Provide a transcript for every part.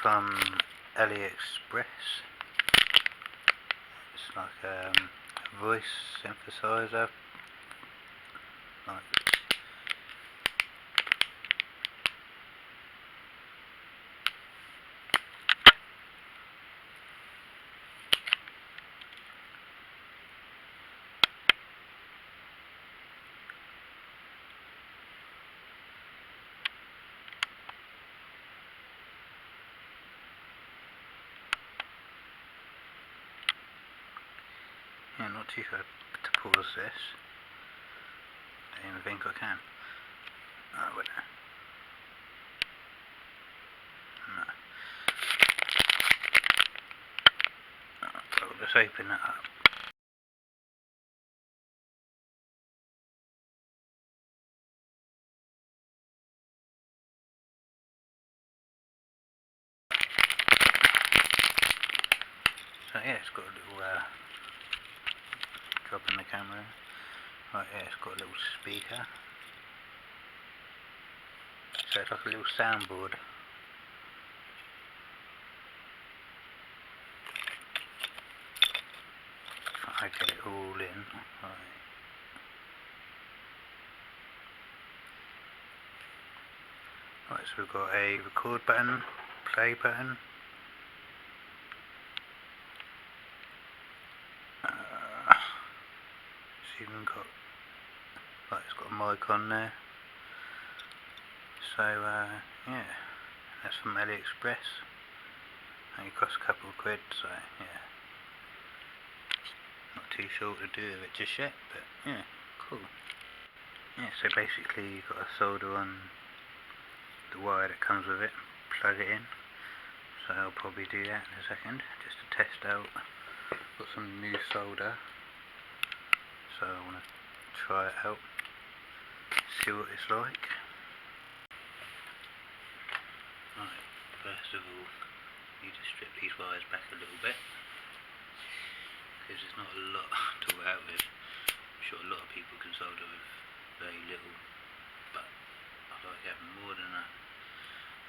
from AliExpress. It's like a voice synthesizer. Like yeah, not too sure to pause this. Don't even think I can. Oh, wait. No. I'll just open that up. So yeah, it's got a little drop in the camera. Right, yeah, it's got a little speaker. So it's like a little soundboard. I get it all in. Right. Right, so we've got a record button, play button. It's even got, right, it's got a mic on there. So yeah, that's from AliExpress. Only cost a couple of quid, so yeah. Not too sure what to do with it just yet, but yeah, cool. Yeah, so basically you've got to solder on the wire that comes with it, plug it in. So I'll probably do that in a second, just to test out. Got some new solder, so I want to try it out, see what it's like. Right, first of all, you need to strip these wires back a little bit, because there's not a lot to work with. I'm sure a lot of people can solder with very little, but I like having more than that.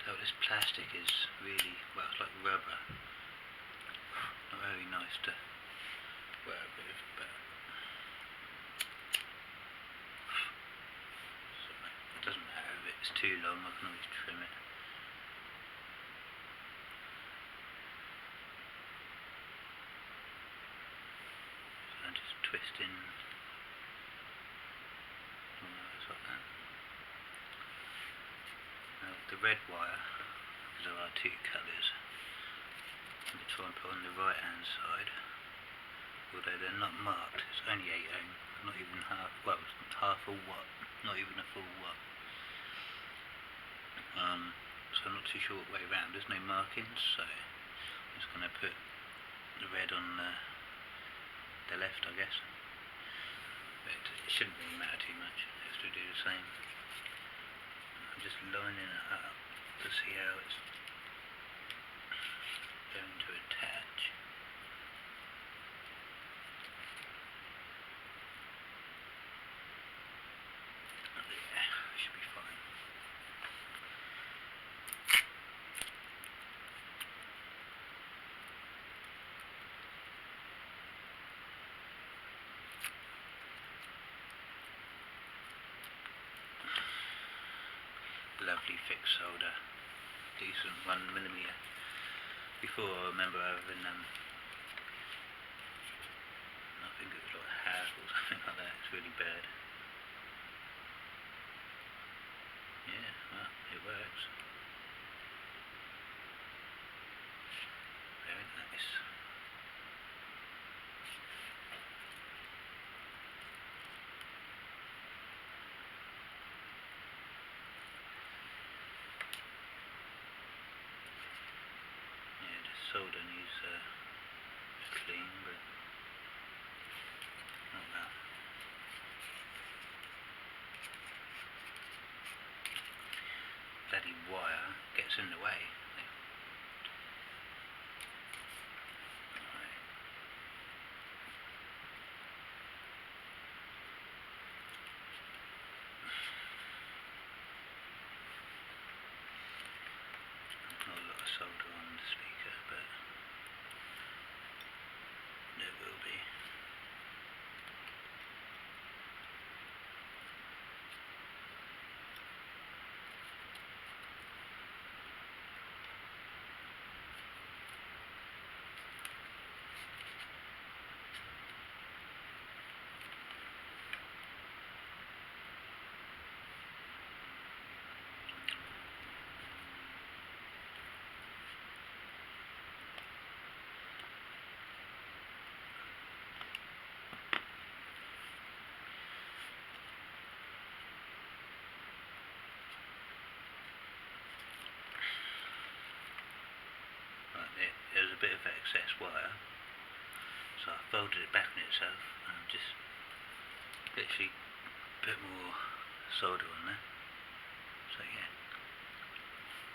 So this plastic is really, well, it's like rubber. Not very nice to work with, but sorry, it doesn't matter if it's too long, I can always trim it. So I'm just twisting wires like that. Now the red wire, because there are two colours, I'm going to try and put on the right hand side, although they're not marked. It's only 8 ohm, not even half, well, half a watt, not even a full watt. So I'm not too sure what way around, there's no markings, so I'm just going to put the red on the left, I guess. But it shouldn't really matter too much, it has to do the same. I'm just lining it up to see how it's going to attach. Yeah, should be fine. Lovely thick solder, decent 1mm. Before I remember having I think it was like half or something like that. It's really bad. Yeah, well, it works. Very nice. Yeah, the solder needs clean, but not that. Bloody wire gets in the way. Not a lot of solder on bit of excess wire, so I folded it back on itself and just literally put more solder on there. So yeah,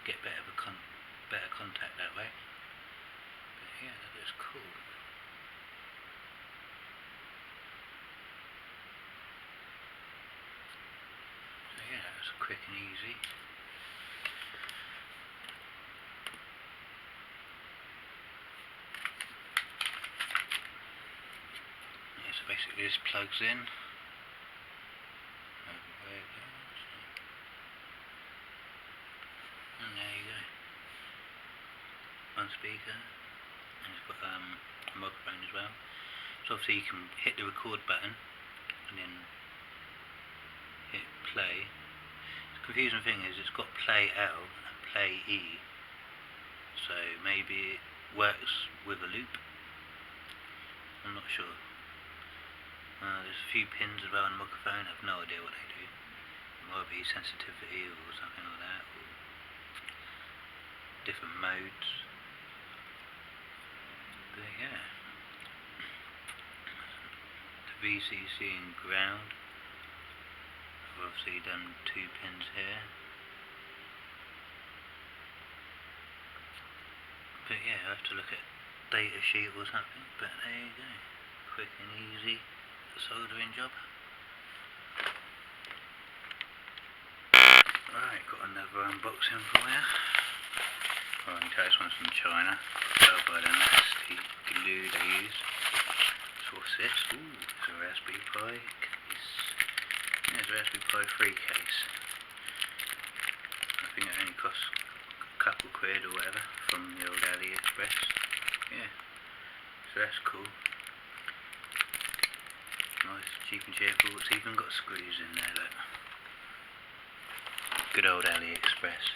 get better contact that way. But yeah, that looks cool. So yeah, that's quick and easy. Yeah, so basically this plugs in. Where it goes. And there you go. One speaker. And it's got a microphone as well. So obviously you can hit the record button and then hit play. The confusing thing is it's got play L and play E, so maybe it works with a loop. I'm not sure. There's a few pins around the microphone. I have no idea what they do. It might be sensitivity or something like that, or different modes. But yeah, the VCC and ground. I've obviously done 2 pins here. But yeah, I have to look at data sheet or something. But there you go, quick and easy soldering job. Right, got another unboxing for you. Well, I can tell this one's from China. Tell by the nasty glue they use. So what's this? Ooh, it's a Raspberry Pi case. Yeah, it's a Raspberry Pi 3 case. I think it only costs a couple quid or whatever from the old AliExpress. Yeah, so that's cool. Nice, cheap and cheerful. It's even got screws in there, look. Good old AliExpress.